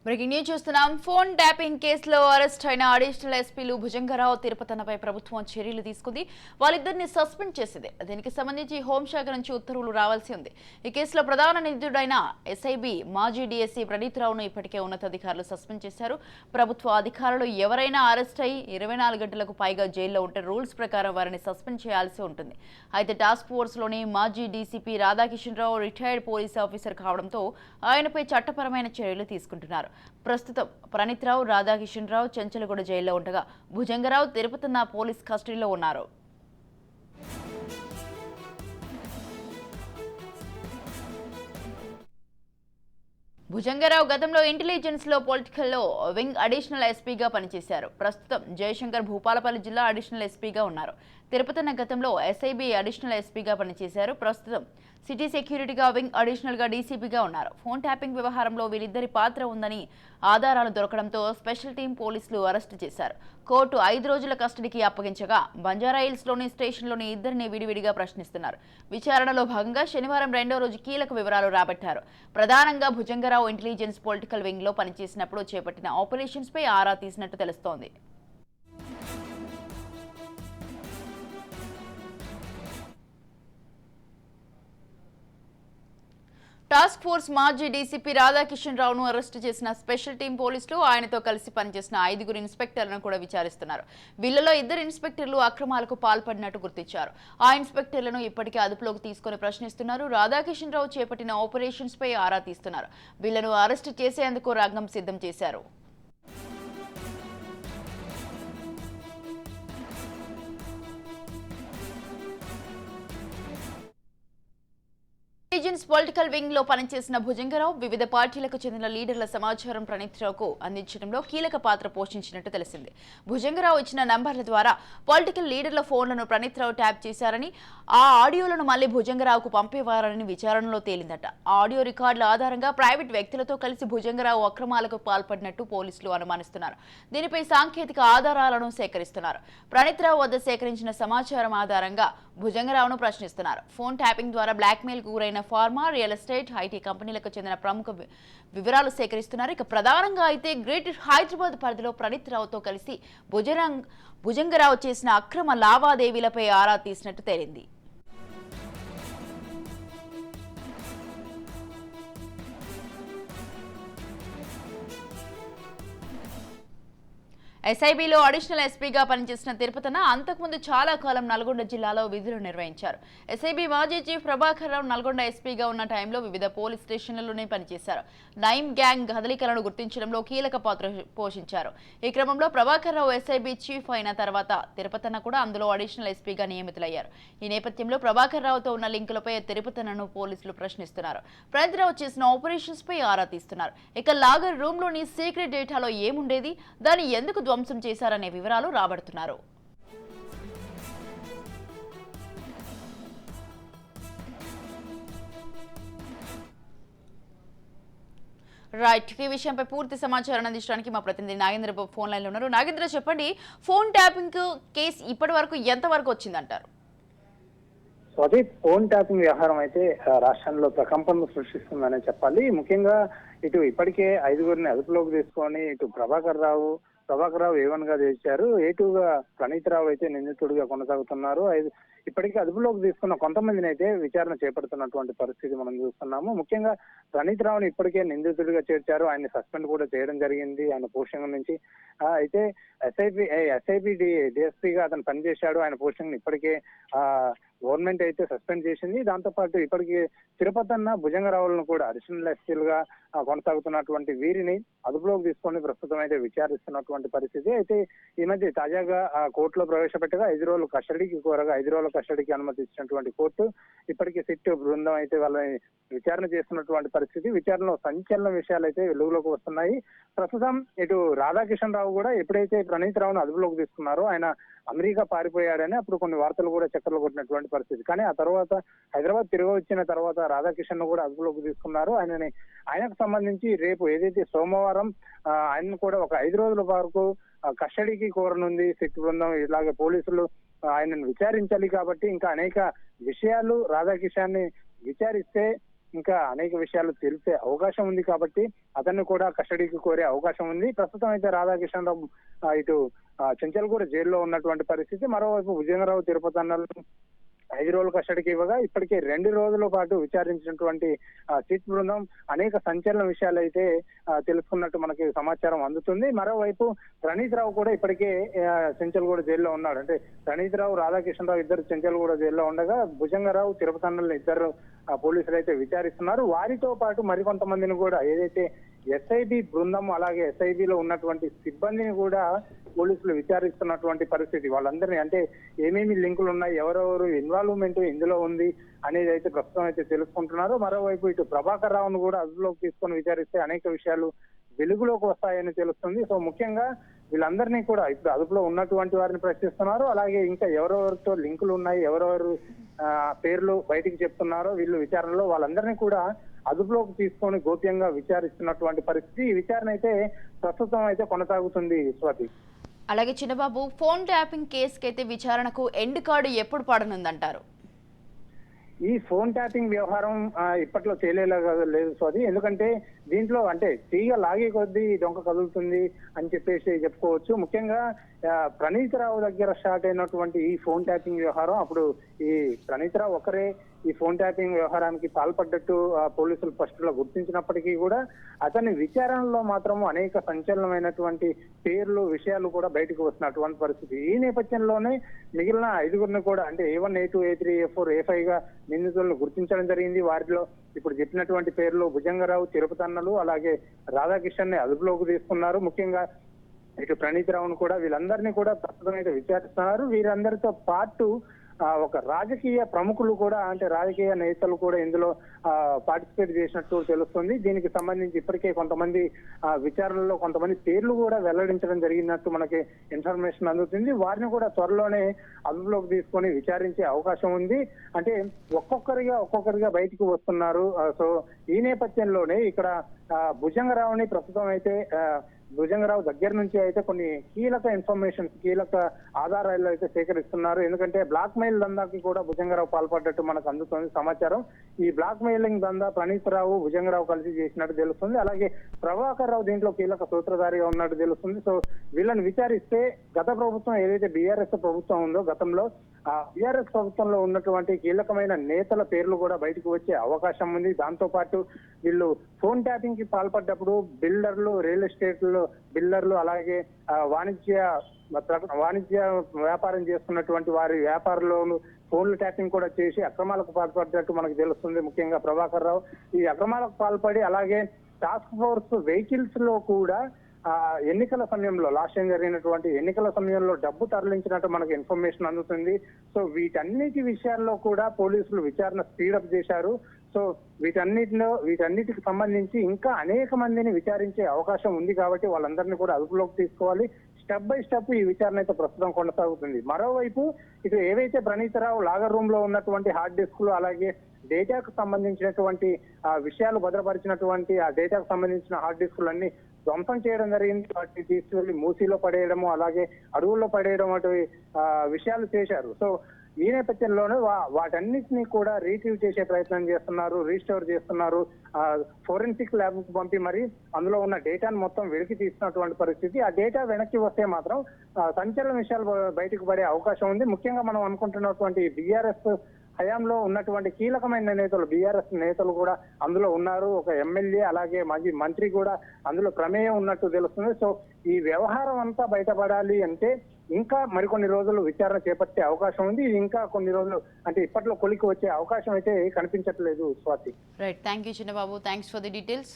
Breaking news చూస్తున్నాం. Phone tapping కేసులో arrest అయిన అడిషనల్ ఎస్పీలు భుజంగరావు, తిరుపతన్నపై ప్రభుత్వం చర్యలు తీసుకుంది. వాళ్ళిద్దరిని సస్పెండ్ చేసింది. దీనికి సంబంధించి హోంశాఖ నుంచి ఉత్తర్వులు రావాల్సి ఉంది. ఈ కేసులో ప్రధాన నిందితుడైన ఎస్ఐబి మాజీ డీఎస్సీ ప్రణీత్రావును ఇప్పటికే ఉన్నతాధికారులు సస్పెండ్ చేశారు. ప్రభుత్వ అధికారులు ఎవరైనా అరెస్ట్ అయ్యి 24 గంటలకు పైగా జైల్లో ఉంటే రూల్స్ ప్రకారం వారిని సస్పెండ్ చేయాల్సి ఉంటుంది. అయితే టాస్క్ ఫోర్స్లోని మాజీ డీసీపీ రాధాకిషన్ రావు రిటైర్డ్ పోలీస్ ఆఫీసర్ కావడంతో ఆయనపై చట్టపరమైన చర్యలు తీసుకుంటున్నారు. ప్రస్తుతం ప్రణీత్రావు, రాధాకిషన్ రావు చెంచలగూడ జైల్లో ఉండగా భుజంగరావు, తిరుపతన్న పోలీస్ కస్టడీలో ఉన్నారు. భుజంగరావు గతంలో ఇంటెలిజెన్స్ లో పొలిటికల్లో వింగ్ అడిషనల్ ఎస్పీగా పనిచేశారు. ప్రస్తుతం జయశంకర్ భూపాలపల్లి జిల్లా అడిషనల్ ఎస్పీగా ఉన్నారు. తిరుపతన్న గతంలో ఎస్ఐబి అడిషనల్ ఎస్పీగా పనిచేశారు. ప్రస్తుతం సిటీ సెక్యూరిటీగా వింగ్ అడిషనల్ గా డీసీపీగా ఉన్నారు. ఫోన్ ట్యాపింగ్ వ్యవహారంలో వీరిద్దరి పాత్ర ఉందని ఆధారాలు దొరకడంతో స్పెషల్ టీం పోలీసులు అరెస్టు చేశారు. కోర్టు 5 రోజుల కస్టడీకి అప్పగించగా బంజారాహిల్స్లోని స్టేషన్లోని ఇద్దరిని విడివిడిగా ప్రశ్నిస్తున్నారు. విచారణలో భాగంగా శనివారం 2వ రోజు కీలక వివరాలు రాబట్టారు. ప్రధానంగా భుజంగరావు ఇంటెలిజెన్స్ పొలిటికల్ వింగ్ లో పనిచేసినప్పుడు చేపట్టిన ఆపరేషన్స్ పై ఆరా తీసినట్టు తెలుస్తోంది. టాస్క్ ఫోర్స్ మాజీ డీసీపీ రాధాకిషన్ రావును అరెస్టు చేసిన స్పెషల్ టీం పోలీసులు ఆయనతో కలిసి పనిచేసిన 5 ఇన్స్పెక్టర్లను కూడా విచారిస్తున్నారు. వీళ్లలో 2 ఇన్స్పెక్టర్లు అక్రమాలకు పాల్పడినట్టు గుర్తించారు. ఆ ఇన్స్పెక్టర్లను ఇప్పటికే అదుపులోకి తీసుకుని ప్రశ్నిస్తున్నారు. రాధాకిషన్ రావు చేపట్టిన ఆపరేషన్స్ పై ఆరా తీస్తున్నారు. వీళ్లను అరెస్టు చేసేందుకు రంగం సిద్ధం చేశారు. ఇంటెలిజెన్స్ పొలిటికల్ వింగ్ లో పనిచేసిన భుజంగరావు వివిధ పార్టీలకు చెందిన లీడర్ల సమాచారం ప్రణీత్రావుకు అందించడంలో కీలక పాత్ర పోషించినట్టు తెలిసింది. భుజంగరావు ఇచ్చిన నంబర్ల ద్వారా పొలిటికల్ లీడర్ల ఫోన్లను ప్రణీత్రావు ట్యాప్ చేశారని, ఆ ఆడియోలను మళ్లీ భుజంగరావుకు పంపేవారని విచారణలో తేలిందట. ఆ ఆడియో రికార్డుల ఆధారంగా ప్రైవేట్ వ్యక్తులతో కలిసి భుజంగరావు అక్రమాలకు పాల్పడినట్టు పోలీసులు అనుమానిస్తున్నారు. దీనిపై సాంకేతిక ఆధారాలను సేకరిస్తున్నారు. ప్రణీత్రావు వద్ద సేకరించిన సమాచారం ఆధారంగా భుజంగరావును ప్రశ్నిస్తున్నారు. ఫోన్ ట్యాపింగ్ ద్వారా బ్లాక్మెయిల్ కు గురైన ఫార్మా, రియల్ ఎస్టేట్, ఐటీ కంపెనీలకు చెందిన ప్రముఖ వివరాలు సేకరిస్తున్నారు. ఇక ప్రధానంగా అయితే గ్రేటర్ హైదరాబాద్ పరిధిలో ప్రణీత్రావుతో కలిసి భుజంగరావు చేసిన అక్రమ లావాదేవీలపై ఆరా తీసినట్టు తేలింది. ఎస్ఐబిలో అడిషనల్ ఎస్పీగా పనిచేసిన తిరుపతన్న అంతకుముందు చాలా కాలం నల్గొండ జిల్లాలో విధులు నిర్వహించారు. ఎస్ఐబి మాజీ చీఫ్ ప్రభాకర్ రావు నల్గొండ ఎస్పీగా ఉన్న టైంలో వివిధ పోలీస్ స్టేషన్లలోనే పనిచేశారు. నైమ్ గ్యాంగ్ కదలికలను గుర్తించడంలో కీలక పాత్ర పోషించారు. ఈ క్రమంలో ప్రభాకర్ రావు ఎస్ఐబి చీఫ్ అయిన తర్వాత తిరుపతన్న కూడా అందులో అడిషనల్ ఎస్పీగా నియమితులయ్యారు. ఈ నేపథ్యంలో ప్రభాకర్ రావుతో ఉన్న లింకులపై తిరుపతన్నను పోలీసులు ప్రశ్నిస్తున్నారు. ప్రణీత్రావు చేసిన ఆపరేషన్స్ పై ఆరా తీస్తున్నారు. ఇక లాగర్ రూమ్ లోని సీక్రెట్ డేటాలో ఏముండేది, దాన్ని ఎందుకు ధ్వంసం చేశారనే వివరాలు రాబడుతున్నారు. రైట్, ఈ విషయంపై పూర్తి సమాచారం అందించడానికి మా ప్రతినిధి నాగేంద్ర ఫోన్ లైన్ లో ఉన్నారు. నాగేంద్ర, చెప్పండి, ఫోన్ ట్యాపింగ్ కేసు ఇప్పటి వరకు ఎంత వరకు వచ్చిందంటారు? స్వాతి, ఫోన్ ట్యాపింగ్ వ్యవహారం అయితే రాష్ట్రంలో ప్రకంపనలు సృష్టిస్తుందనే చెప్పాలి. ముఖ్యంగా ఇటు ఇప్పటికే 5 అదుపులోకి తీసుకొని ఇటు ప్రభాకర్ రావు A1 గా చేశారు. A2 గా ప్రణీత్రావు అయితే నిందితుడిగా కొనసాగుతున్నారు. ఇప్పటికీ అదుపులోకి తీసుకున్న కొంతమందిని అయితే విచారణ చేపడుతున్నటువంటి పరిస్థితి మనం చూస్తున్నాము. ముఖ్యంగా ప్రణీత్రావుని ఇప్పటికే నిందితుడిగా చేర్చారు. ఆయన్ని సస్పెండ్ కూడా చేయడం జరిగింది ఆయన పోస్టింగ్ నుంచి. అయితే ఎస్ఐబి డిఎస్పీగా అతను పనిచేశాడు. ఆయన పోస్టింగ్ ఇప్పటికే గవర్నమెంట్ అయితే సస్పెండ్ చేసింది. దాంతో పాటు ఇప్పటికీ తిరుపతన్న, భుజంగరావులను కూడా అడిషనల్ ఎస్పీలుగా కొనసాగుతున్నటువంటి వీరిని అదుపులోకి తీసుకొని ప్రస్తుతం అయితే విచారిస్తున్నటువంటి పరిస్థితి. అయితే ఈ మధ్య తాజాగా కోర్టులో ప్రవేశపెట్టగా 5 రోజులు కస్టడీకి కోరగా 5 రోజుల కస్టడీకి అనుమతి ఇచ్చినటువంటి కోర్టు ఇప్పటికీ సిట్ బృందం అయితే వాళ్ళని విచారణ చేస్తున్నటువంటి పరిస్థితి. విచారణలో సంచలన విషయాలు అయితే వెలుగులోకి వస్తున్నాయి. ప్రస్తుతం ఇటు రాధాకిషన్ రావు కూడా ఎప్పుడైతే ప్రణీత్రావును అదుపులోకి తీసుకున్నారో ఆయన అమెరికా పారిపోయాడని అప్పుడు కొన్ని వార్తలు కూడా చక్కర్లు కొట్టినటువంటి పరిస్థితి. కానీ ఆ తర్వాత హైదరాబాద్ తిరిగి వచ్చిన తర్వాత రాధాకిషన్ కూడా అదుపులోకి తీసుకున్నారు. ఆయనకు సంబంధించి రేపు ఏదైతే సోమవారం ఆయనను కూడా ఒక 5 రోజుల వరకు కస్టడీకి కోరనుంది సిట్ బృందం. ఇలాగే పోలీసులు ఆయనను విచారించాలి కాబట్టి ఇంకా అనేక విషయాలు రాధాకిషన్ ని విచారిస్తే ఇంకా అనేక విషయాలు తెలిసే అవకాశం ఉంది కాబట్టి అతన్ని కూడా కస్టడీకి కోరే అవకాశం ఉంది. ప్రస్తుతం అయితే రాధాకిషన్ రావు ఇటు చెంచల్గూడ జైల్లో ఉన్నటువంటి పరిస్థితి. మరోవైపు భుజంగరావు తిరుపతి అన్నలను 5 రోజుల కస్టడీకి ఇవ్వగా ఇప్పటికే 2 రోజుల పాటు విచారించినటువంటి సిట్ బృందం అనేక సంచలన విషయాలు అయితే తెలుసుకున్నట్టు మనకి సమాచారం అందుతుంది. మరోవైపు ప్రణీత్ రావు కూడా ఇప్పటికే చెంచల్గూడ జైల్లో ఉన్నాడు. అంటే ప్రణీత్ రావు, రాధాకిషన్ రావు ఇద్దరు చెంచల్గూడ జైల్లో ఉండగా భుజంగరావు, తిరుపతి అన్నలను ఇద్దరు పోలీసులు అయితే విచారిస్తున్నారు. వారితో పాటు మరికొంతమందిని కూడా ఏదైతే ఎస్ఐబి బృందం అలాగే ఎస్ఐబిలో ఉన్నటువంటి సిబ్బందిని కూడా పోలీసులు విచారిస్తున్నటువంటి పరిస్థితి. వాళ్ళందరినీ అంటే ఏమేమి లింకులు ఉన్నాయి, ఎవరెవరు ఇన్వాల్వ్మెంట్ ఇందులో ఉంది అనేది అయితే ప్రస్తుతం అయితే తెలుసుకుంటున్నారు. మరోవైపు ఇటు ప్రభాకర్ రావును కూడా అదుపులోకి తీసుకొని విచారిస్తే అనేక విషయాలు వెలుగులోకి వస్తాయని తెలుస్తుంది. సో ముఖ్యంగా వీళ్ళందరినీ కూడా ఇప్పుడు అదుపులో ఉన్నటువంటి వారిని ప్రశ్నిస్తున్నారు. అలాగే ఇంకా ఎవరెవరితో లింకులు ఉన్నాయి, ఎవరెవరు పేర్లు బయటికి చెప్తున్నారో వీళ్ళు విచారణలో వాళ్ళందరినీ కూడా అదుపులోకి తీసుకొని గోప్యంగా విచారిస్తున్నటువంటి పరిస్థితి. ఈ విచారణ అయితే ప్రస్తుతం అయితే కొనసాగుతుంది స్వాతి. అలాగే చిన్నబాబు, ఫోన్ ట్యాపింగ్ కేసుకి అయితే విచారణకు ఎండ్ కార్డు ఎప్పుడు పడనుందంటారు? ఈ ఫోన్ ట్యాపింగ్ వ్యవహారం ఇప్పట్లో తేలేలాగా లేదు స్వాతి. ఎందుకంటే దీంట్లో అంటే తీగ లాగే కొద్దీ డొంక కదులుతుంది అని చెప్పేసి చెప్పుకోవచ్చు. ముఖ్యంగా ప్రణీత్ రావు దగ్గర స్టార్ట్ అయినటువంటి ఈ ఫోన్ ట్యాపింగ్ వ్యవహారం అప్పుడు ఈ ప్రణీత్ రావు ఒకరే ఈ ఫోన్ ట్యాపింగ్ వ్యవహారానికి పాల్పడ్డట్టు పోలీసులు ఫస్ట్ లో గుర్తించినప్పటికీ కూడా అతని విచారణలో మాత్రం అనేక సంచలనమైనటువంటి పేర్లు, విషయాలు కూడా బయటకు వస్తున్నటువంటి పరిస్థితి. ఈ నేపథ్యంలోనే మిగిలిన 5గురిని కూడా అంటే A1, A2, A3, A4, A5 గా నిందితులను గుర్తించడం జరిగింది. వారిలో ఇప్పుడు చెప్పినటువంటి పేర్లు భుజంగరావు, తిరుపతి అన్నలు అలాగే రాధాకిషన్ ని అదుపులోకి తీసుకున్నారు. ముఖ్యంగా ఇటు ప్రణీత్ రావును కూడా వీళ్ళందరినీ కూడా ప్రస్తుతం అయితే విచారిస్తున్నారు. వీరందరితో పాటు ఒక రాజకీయ ప్రముఖులు కూడా అంటే రాజకీయ నేతలు కూడా ఇందులో పార్టిసిపేట్ చేసినట్టు తెలుస్తుంది. దీనికి సంబంధించి ఇప్పటికే కొంతమంది విచారణలో కొంతమంది పేర్లు కూడా వెల్లడించడం జరిగినట్టు మనకి ఇన్ఫర్మేషన్ అందుతుంది. వారిని కూడా త్వరలోనే అదుపులోకి తీసుకొని విచారించే అవకాశం ఉంది. అంటే ఒక్కొక్కరిగా బయటికి వస్తున్నారు. సో ఈ నేపథ్యంలోనే ఇక్కడ భుజంగరావుని ప్రస్తుతం అయితే భుజంగరావు దగ్గర నుంచి అయితే కొన్ని కీలక ఇన్ఫర్మేషన్, కీలక ఆధారాలు అయితే సేకరిస్తున్నారు. ఎందుకంటే బ్లాక్ మెయిల్ దందాకి కూడా భుజంగరావు పాల్పడ్డట్టు మనకు అందుతుంది సమాచారం. ఈ బ్లాక్ మెయిలింగ్ దందా ప్రణీత్ రావు, భుజంగరావు కలిసి చేసినట్టు తెలుస్తుంది. అలాగే ప్రభాకర్ రావు దీంట్లో కీలక సూత్రధారిగా ఉన్నట్టు తెలుస్తుంది. సో వీళ్ళని విచారిస్తే గత ప్రభుత్వం ఏదైతే బీఆర్ఎస్ ప్రభుత్వం ఉందో గతంలో ఆ బీఆర్ఎస్ ప్రభుత్వంలో ఉన్నటువంటి కీలకమైన నేతల పేర్లు కూడా బయటకు వచ్చే అవకాశం ఉంది. దాంతో పాటు వీళ్ళు ఫోన్ ట్యాపింగ్ కి పాల్పడ్డప్పుడు బిల్డర్లు, రియల్ ఎస్టేట్ బిల్డర్లు అలాగే వాణిజ్య వ్యాపారం చేసుకున్నటువంటి వారి వ్యాపారంలో ఫోన్లు ట్యాపింగ్ కూడా చేసి అక్రమాలకు పాల్పడ్డట్టు మనకు తెలుస్తుంది. ముఖ్యంగా ప్రభాకర్ రావు ఈ అక్రమాలకు పాల్పడి అలాగే టాస్క్ ఫోర్స్ వెహికల్స్ లో కూడా ఎన్నికల సమయంలో లాస్ట్ టైం జరిగినటువంటి ఎన్నికల సమయంలో డబ్బు తరలించినట్టు మనకు ఇన్ఫర్మేషన్ అందుతుంది. సో వీటన్నిటి విషయాల్లో కూడా పోలీసులు విచారణ స్పీడప్ చేశారు. సో వీటన్నిటికి సంబంధించి ఇంకా అనేక మందిని విచారించే అవకాశం ఉంది కాబట్టి వాళ్ళందరినీ కూడా అదుపులోకి తీసుకోవాలి. స్టెప్ బై స్టెప్ ఈ విచారణ అయితే ప్రస్తుతం కొనసాగుతుంది. మరోవైపు ఇటు ఏవైతే ప్రణీత్ రావు లాగర్ రూమ్ లో ఉన్నటువంటి హార్డ్ డిస్క్లు అలాగే డేటాకు సంబంధించినటువంటి విషయాలు భద్రపరిచినటువంటి ఆ డేటాకు సంబంధించిన హార్డ్ డిస్కులన్నీ ధ్వంసం చేయడం జరిగింది. వాటిని తీసుకువెళ్లి మూసీలో పడేయడము అలాగే అడవుల్లో పడేయడం వంటి విషయాలు చేశారు. సో ఈ నేపథ్యంలోనే వాటన్నిటిని కూడా రీట్రీవ్ చేసే ప్రయత్నం చేస్తున్నారు, రీస్టోర్ చేస్తున్నారు. ఫోరెన్సిక్ ల్యాబ్ కు పంపి మరి అందులో ఉన్న డేటాను మొత్తం వెలికి తీస్తున్నటువంటి పరిస్థితి. ఆ డేటా వెనక్కి వస్తే మాత్రం సంచలన విషయాలు బయటకు పడే అవకాశం ఉంది. ముఖ్యంగా మనం అనుకుంటున్నటువంటి బీఆర్ఎస్ హయాంలో ఉన్నటువంటి కీలకమైన నేతలు, బీఆర్ఎస్ నేతలు కూడా అందులో ఉన్నారు. ఒక ఎమ్మెల్యే అలాగే మాజీ మంత్రి కూడా అందులో ప్రమేయం ఉన్నట్టు తెలుస్తుంది. సో ఈ వ్యవహారం అంతా బయటపడాలి అంటే ఇంకా మరికొన్ని రోజులు విచారణ చేపట్టే అవకాశం ఉంది. ఇంకా కొన్ని రోజులు అంటే ఇప్పట్లో కొలికి వచ్చే అవకాశం అయితే కనిపించట్లేదు Swathi. Right, thank you Chinnababu, thanks for the details.